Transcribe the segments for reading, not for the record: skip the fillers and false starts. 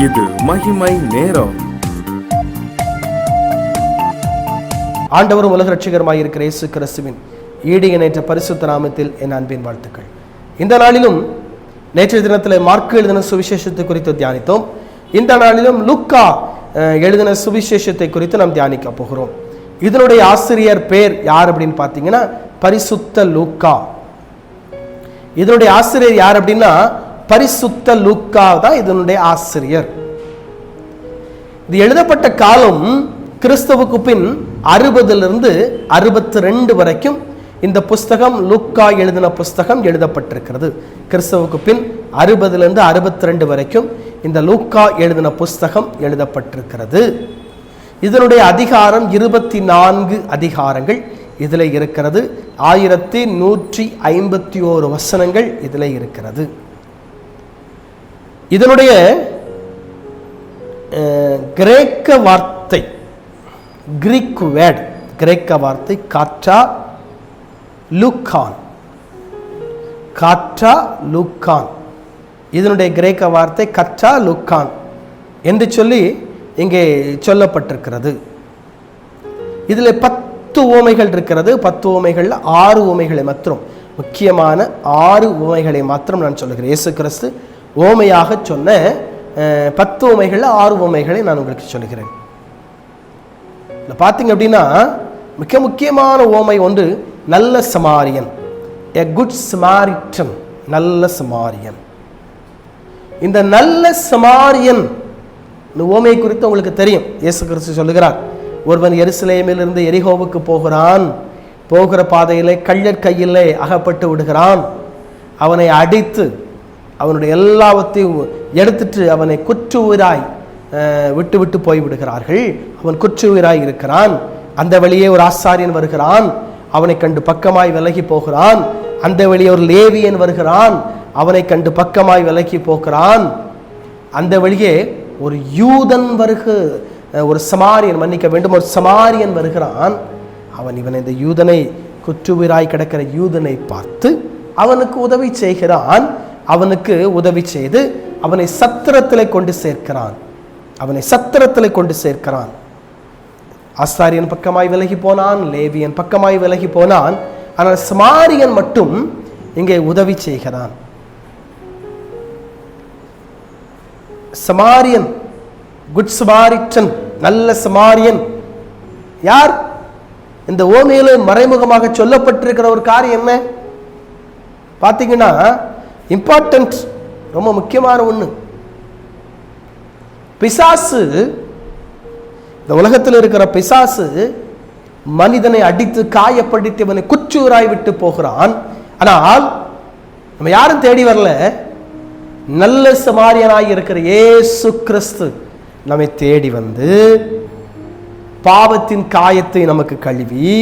இது மகிமை நேரம். ஆண்டவரும் உலக ரட்சகருமாய் இருக்கிற இயேசு கிறிஸ்துவின் ஈடு இணைத்த பரிசுத்த நாமத்தில் என் அன்பின் வாழ்த்துக்கள். இந்த நாளிலும் நேற்றைய தினத்தில் மார்க்கு எழுதின சுவிசேஷத்தை குறித்து தியானித்தோம். இந்த நாளிலும் லூக்கா எழுதின சுவிசேஷத்தை குறித்து நாம் தியானிக்க போகிறோம். இதனுடைய ஆசிரியர் பேர் யார் அப்படின்னு பார்த்தீங்கன்னா பரிசுத்த லூக்கா. இதனுடைய ஆசிரியர் யார் அப்படின்னா பரிசுத்த லூக்கா தான் இதனுடைய ஆசிரியர். இது எழுதப்பட்ட காலம் கிறிஸ்துவுக்கு பின் 60 62 வரைக்கும் இந்த புஸ்தகம் லூக்கா எழுதின புஸ்தகம் எழுதப்பட்டிருக்கிறது. கிறிஸ்துவுக்கு பின் 60 62 வரைக்கும் இந்த லூக்கா எழுதின புஸ்தகம் எழுதப்பட்டிருக்கிறது. இதனுடைய அதிகாரம் 24 அதிகாரங்கள் இதில் இருக்கிறது. 1151 வசனங்கள் இதில் இருக்கிறது. இதனுடைய கிரேக்க வார்த்தை, கிரீக் வேர்ட், கிரேக்க வார்த்தை காற்றா லூக்கான். காற்றா லூக்கான், இதனுடைய கிரேக்க வார்த்தை கற்றா லூக்கான் என்று சொல்லி இங்கே சொல்லப்பட்டிருக்கிறது. இதில் 10 உவமைகள் இருக்கிறது. 10 உவமைகளில் 6 உவமைகளை மாத்திரம், முக்கியமான 6 உவமைகளை மாத்திரம் நான் சொல்லுகிறேன். இயேசு கிறிஸ்து உவமையாக சொன்ன 10 உவமைகளில் 6 உவமைகளை நான் உங்களுக்கு சொல்லுகிறேன். பார்த்தீங்க அப்படின்னா மிக முக்கியமான உவமை ஒன்று நல்ல சமாரியன், எ குட் சமாரிட்டன், நல்ல சமாரியன். இந்த நல்ல சமாரியன் உவமை குறித்து உங்களுக்கு தெரியும். இயேசு கிறிஸ்து சொல்லுகிறார், ஒருவன் எருசலேமிலிருந்து எரிகோவுக்கு போகிறான், போகிற பாதையிலே கள்ளர் கையிலே அகப்பட்டு விடுகிறான். அவனை அடித்து அவனுடைய எல்லாவற்றையும் எடுத்துட்டு அவனை குற்றுயிராய் விட்டு விட்டு போய்விடுகிறார்கள். அவன் குற்றுயிராய் இருக்கிறான். அந்த வழியே ஒரு ஆசாரியன் வருகிறான், அவனை கண்டு பக்கமாய் விலகி போகிறான். அந்த வழியே ஒரு லேவியன் வருகிறான், அவனை கண்டு பக்கமாய் விலகி போகிறான். அந்த வழியே ஒரு யூதன் ஒரு சமாரியன், மன்னிக்க வேண்டும், ஒரு சமாரியன் வருகிறான். இவன் இந்த யூதனை, குற்றுயிராய் கிடக்கிற யூதனை பார்த்து அவனுக்கு உதவி செய்கிறான். அவனுக்கு உதவி செய்து அவனை சத்திரத்திலே கொண்டு சேர்க்கிறான். ஆசாரியன் பக்கமாய் விலகி போனான், லேவியன் பக்கமாய் விலகி போனான். ஆனால் சமாரியன் மட்டும் இங்கே உதவி செய்கிறான். சமாரியன், குட் சமாரிட்டன், நல்ல சமாரியன் யார்? இந்த ஓமையில மறைமுகமாக சொல்லப்பட்டிருக்கிற ஒரு காரியம் என்ன பார்த்தீங்கன்னா இம்பார்ட்டன்ட், ரொம்ப முக்கியமான ஒன்று. பிசாசு, இந்த உலகத்தில் இருக்கிற பிசாசு மனிதனை அடித்து காயப்படுத்தி அவனை குற்றூராய் விட்டு போகிறான். ஆனால் நம்ம யாரும் தேடி வரல, நல்ல சமாரியனாய் இருக்கிற இயேசு கிறிஸ்து நம்மை தேடி வந்து பாவத்தின் காயத்தை நமக்கு கழுவி,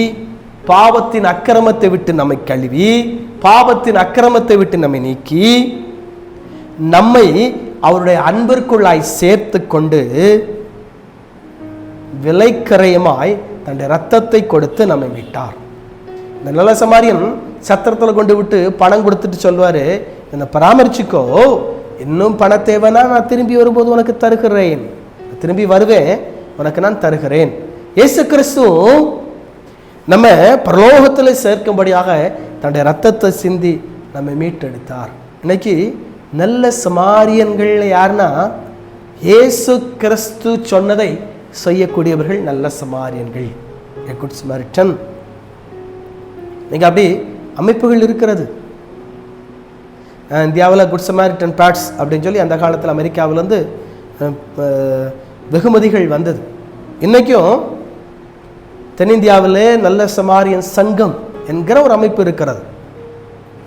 பாவத்தின் அக்கிரமத்தை விட்டு நம்மை கழுவி, பாவத்தின் அக்கிரமத்தை விட்டு நம்மை நீக்கி, நம்மை அவருடைய அன்பிற்குள்ளாய் சேர்த்து கொண்டு விலைக்கரையமாய் தன்னுடைய ரத்தத்தை கொடுத்து நம்மை மீட்டார். இந்த நல்ல சமாரியன் சத்திரத்தில் கொண்டு விட்டு பணம் கொடுத்துட்டு சொல்வாரு, என்னை பராமரிச்சுக்கோ, இன்னும் பண தேவைன்னா நான் திரும்பி வரும்போது உனக்கு தருகிறேன், திரும்பி வருவேன், உனக்கு நான் தருகிறேன். இயேசு கிறிஸ்து நம்ம பரலோகத்தில் சேர்க்கும்படியாக தன்னுடைய ரத்தத்தை சிந்தி நம்மை மீட்டெடுத்தார். இன்னைக்கு நல்ல சமாரியன்கள் யாருன்னா இயேசு கிறிஸ்து சொன்னதை செய்யக்கூடியவர்கள் நல்ல சமாரியன்கள், எ குட் சமாரிட்டன். நீங்கள் அப்படி அமைப்புகள் இருக்கிறது. இந்தியாவில் குட் சமாரிட்டன் பேட்ஸ் அப்படின்னு சொல்லி அந்த காலத்தில் அமெரிக்காவிலேருந்து வெகுமதிகள் வந்தது. இன்றைக்கும் தென்னிந்தியாவிலே நல்ல சமாரியன் சங்கம் என்கிற ஒரு அமைப்பு இருக்கிறது.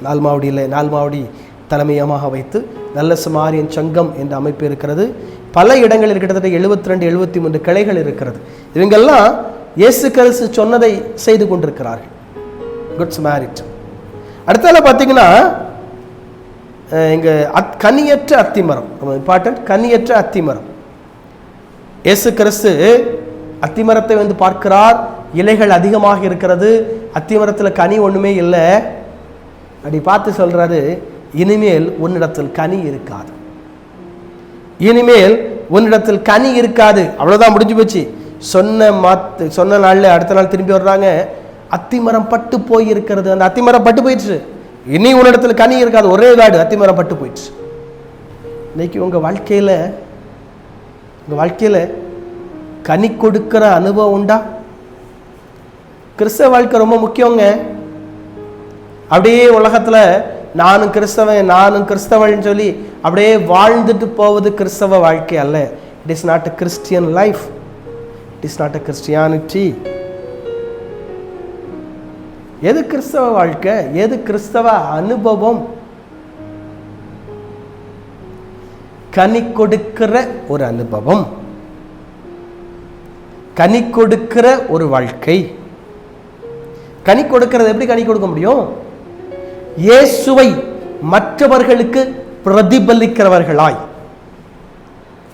நால்மாவடி தலைமையமாக வைத்து நல்ல சமாரியன் சங்கம் என்ற அமைப்பு இருக்கிறது. பல இடங்களில் கிட்டத்தட்ட 72 73 கிளைகள் இருக்கிறது. இவங்கெல்லாம் இயேசு கிறிஸ்து சொன்னதை செய்து கொண்டிருக்கிறார்கள். Good Samaritan. அடுத்தால பார்த்தீங்கன்னா இங்கே கனியற்ற அத்திமரம், இம்பார்ட்டன்ட், கனியற்ற அத்திமரம். இயேசு கிறிஸ்து அத்திமரத்தை வந்து பார்க்கிறார், இலைகள் அதிகமாக இருக்கிறது, அத்திமரத்தில் கனி ஒன்றுமே இல்லை. அப்படி பார்த்து சொல்றாரு, இனிமேல் உன்னிடத்தில் கனி இருக்காது, இனிமேல் உன்னிடத்தில் கனி இருக்காது. அவ்வளோதான், முடிஞ்சு போச்சு. சொன்ன நாளில் அடுத்த நாள் திரும்பி வர்றாங்க, அத்திமரம் பட்டு போய் இருக்கிறது. அந்த அத்திமரம் பட்டு போயிடுச்சு. இனி உன்னிடத்தில் கனி இருக்காது. ஒரே காடு, அத்திமரம் பட்டு போயிடுச்சு. இன்னைக்கு உங்கள் வாழ்க்கையில் கனி கொடுக்கிற அனுபவம் உண்டா? கிறிஸ்தவ வாழ்க்கை ரொம்ப முக்கியங்க. அப்படியே உலகத்தில் நானும் கிறிஸ்தவன் சொல்லி அப்படியே வாழ்ந்துட்டு போவது கிறிஸ்தவ வாழ்க்கை அல்ல. It is not a Christian life. It is not a Christianity. எது கிறிஸ்தவ வாழ்க்கை? எது கிறிஸ்தவ அனுபவம்? கனி கொடுக்கிற ஒரு அனுபவம், கனி கொடுக்கிற ஒரு வாழ்க்கை. கனி கொடுக்கிறது எப்படி கனி கொடுக்க முடியும்? இயேசுவை மற்றவர்களுக்கு பிரதிபலிக்கிறவர்களாய்.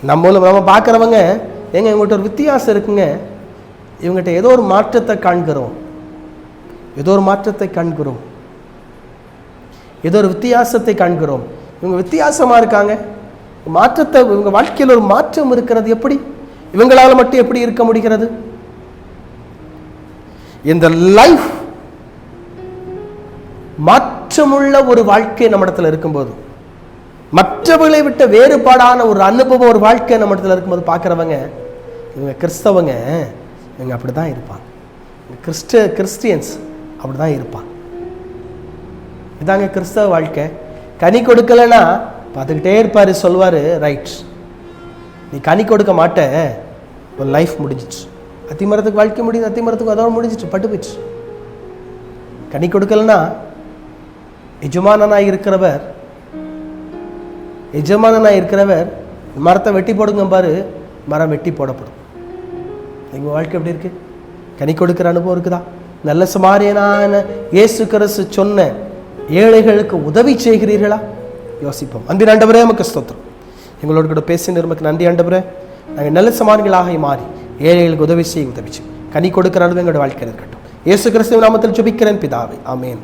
நம்ம பார்க்கிறவங்க, எங்க இவங்ககிட்ட ஒரு வித்தியாசம் இருக்குங்க, இவங்ககிட்ட ஏதோ ஒரு மாற்றத்தை காண்கிறோம், ஏதோ ஒரு வித்தியாசத்தை காண்கிறோம். இவங்க வித்தியாசமா இருக்காங்க. மாற்றத்தை, இவங்க வாழ்க்கையில் ஒரு மாற்றம் இருக்கிறது. எப்படி இவங்களால மட்டும் எப்படி இருக்க முடிகிறது? இந்த லைஃப் மாற்றமுள்ள ஒரு வாழ்க்கை நம்ம இடத்துல இருக்கும்போது, மற்றவர்களை விட்ட வேறுபாடான ஒரு அனுபவம், ஒரு வாழ்க்கை நம்ம இடத்துல இருக்கும்போது பார்க்குறவங்க, இவங்க கிறிஸ்தவங்க, இவங்க அப்படிதான் இருப்பாங்க. கிறிஸ்டியன்ஸ் அப்படிதான் இருப்பாங்க. இதாங்க கிறிஸ்தவ வாழ்க்கை. கனி கொடுக்கலன்னா பார்த்துக்கிட்டே இருப்பார், சொல்வார், ரைட், நீ கனி கொடுக்க மாட்ட, ஒரு லைஃப் முடிஞ்சிச்சு. அத்திமரத்துக்கு வாழ்க்கை முடியுது, அத்திமரத்துக்கு அதோட முடிஞ்சிச்சு, பட்டு போயிடுச்சு. கனி கொடுக்கலன்னா எஜமானனாக இருக்கிறவர் மரத்தை வெட்டி போடுங்க பாரு, மரம் வெட்டி போடப்படும். எங்கள் வாழ்க்கை எப்படி இருக்கு? கனி கொடுக்கிற அனுபவம் இருக்குதா? நல்ல சமாரியனான இயேசு கிறிஸ்து சொன்ன ஏழைகளுக்கு உதவி செய்கிறீர்களா? யோசிப்போம். அன்பின் ஆண்டவரே, நமக்கு ஸ்தோத்திரம். எங்களோடு கூட பேசின நமக்கு நன்றி ஆண்டவரே. நாங்கள் நல்ல சமாரிகளாக மாறி ஏழைகளுக்கு உதவி செய்ய கனி கொடுக்கிற அனுபவம் எங்களோட வாழ்க்கையில் இருக்கட்டும். இயேசு கிறிஸ்துவின் நாமத்தில் ஜெபிக்கிறேன் பிதாவே, ஆமென்.